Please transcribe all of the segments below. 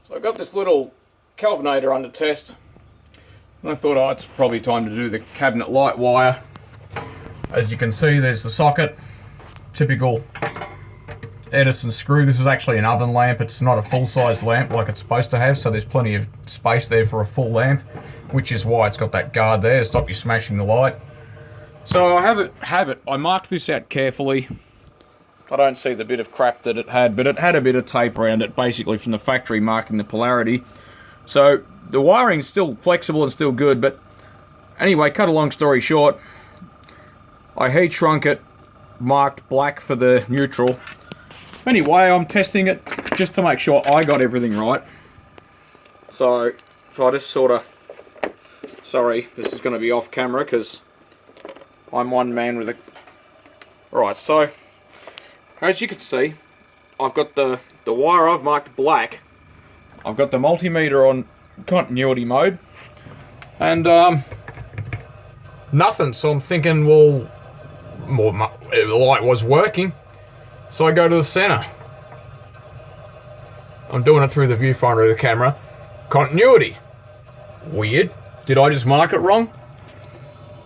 So I got this little Kelvinator under test, and I thought, oh, it's probably time to do the cabinet light wire. As you can see, there's the socket, typical Edison screw. This is actually an oven lamp. It's not a full-sized lamp like it's supposed to have, so there's plenty of space there for a full lamp, which is why it's got that guard there to stop you smashing the light. So I I marked this out carefully. I don't see the bit of crap that it had, but it had a bit of tape around it, basically from the factory marking the polarity. So the wiring's still flexible and still good, but anyway, cut a long story short, I heat shrunk it, marked black for the neutral. Anyway, I'm testing it just to make sure I got everything right. So if I just sort of, sorry, this is going to be off camera because I'm one man with a... Right, so as you can see, I've got the wire I've marked black. I've got the multimeter on continuity mode, and nothing. So I'm thinking, well, the light was working, so I go to the center. I'm doing it through the viewfinder of the camera. Continuity. Weird. Did I just mark it wrong?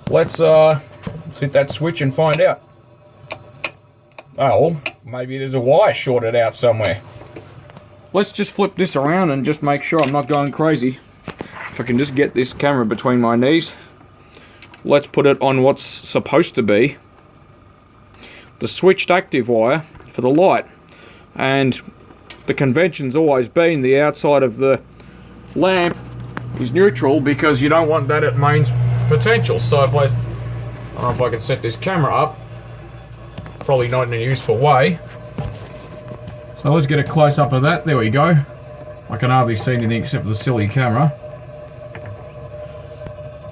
Let's hit that switch and find out. Oh, well, maybe there's a wire shorted out somewhere. Let's just flip this around and just make sure I'm not going crazy. If I can just get this camera between my knees. Let's put it on what's supposed to be the switched active wire for the light. And the convention's always been the outside of the lamp is neutral because you don't want that at mains potential. So if I don't know if I can set this camera up. Probably not in a useful way. So let's get a close-up of that. There we go. I can hardly see anything except for the silly camera.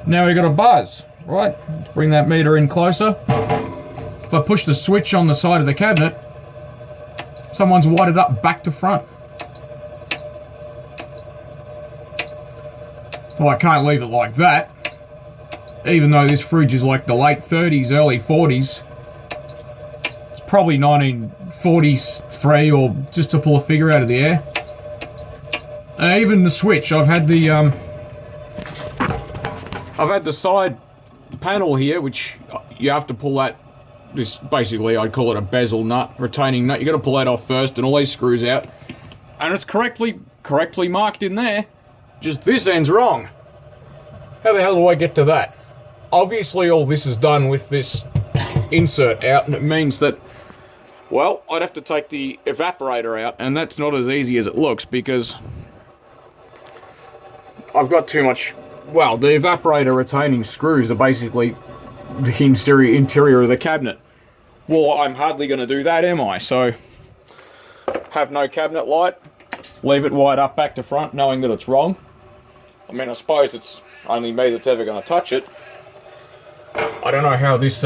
Now we've got a buzz, right? Let's bring that meter in closer. If I push the switch on the side of the cabinet, someone's wired it up back to front. Well, I can't leave it like that. Even though this fridge is like the late 30s, early 40s. Probably 1943, or just to pull a figure out of the air. Even the switch, I've had the side panel here, which you have to pull that. This basically, I'd call it a bezel nut, retaining nut. You got to pull that off first, and all these screws out, and it's correctly marked in there. Just this end's wrong. How the hell do I get to that? Obviously, all this is done with this insert out, and it means that, well, I'd have to take the evaporator out, and that's not as easy as it looks because I've got too much. Well, the evaporator retaining screws are basically the interior of the cabinet. Well, I'm hardly going to do that, am I? So, have no cabinet light, leave it wired up back to front, knowing that it's wrong. I mean, I suppose it's only me that's ever going to touch it. I don't know how this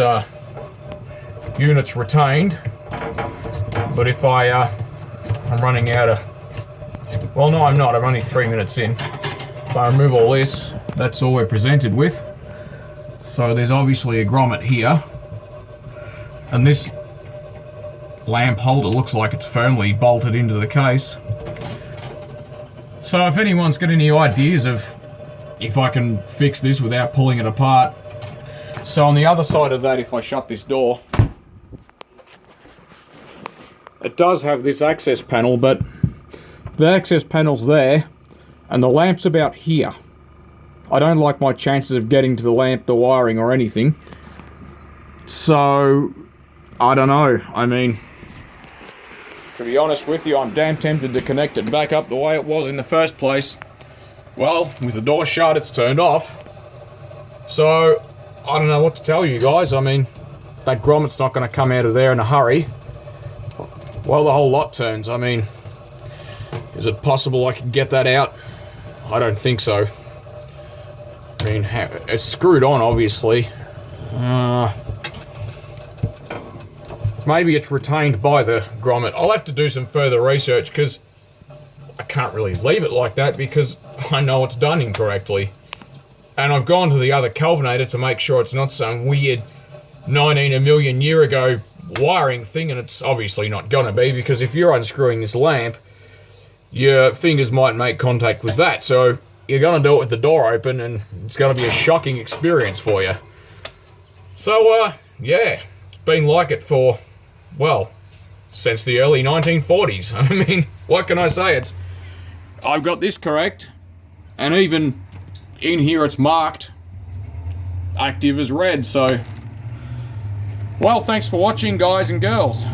unit's retained. But if I'm running out of... Well, no, I'm not. I'm only 3 minutes in. If I remove all this, that's all we're presented with. So there's obviously a grommet here. And this lamp holder looks like it's firmly bolted into the case. So if anyone's got any ideas of if I can fix this without pulling it apart. So on the other side of that, if I shut this door, it does have this access panel, but the access panel's there, and the lamp's about here. I don't like my chances of getting to the lamp, the wiring, or anything. So, I don't know. I mean, to be honest with you, I'm damn tempted to connect it back up the way it was in the first place. Well, with the door shut, it's turned off. So, I don't know what to tell you guys. I mean, that grommet's not going to come out of there in a hurry. Well, the whole lot turns. I mean, is it possible I could get that out? I don't think so. I mean, it's screwed on, obviously. Maybe it's retained by the grommet. I'll have to do some further research because I can't really leave it like that because I know it's done incorrectly. And I've gone to the other Kelvinator to make sure it's not some weird 19 million year ago wiring thing, and it's obviously not gonna be, because if you're unscrewing this lamp, your fingers might make contact with that. So you're going to do it with the door open, and it's going to be a shocking experience for you. So, yeah, it's been like it for, well, since the early 1940s. I mean, what can I say? I've got this correct, and even in here it's marked active as red, so... Well, thanks for watching, guys and girls.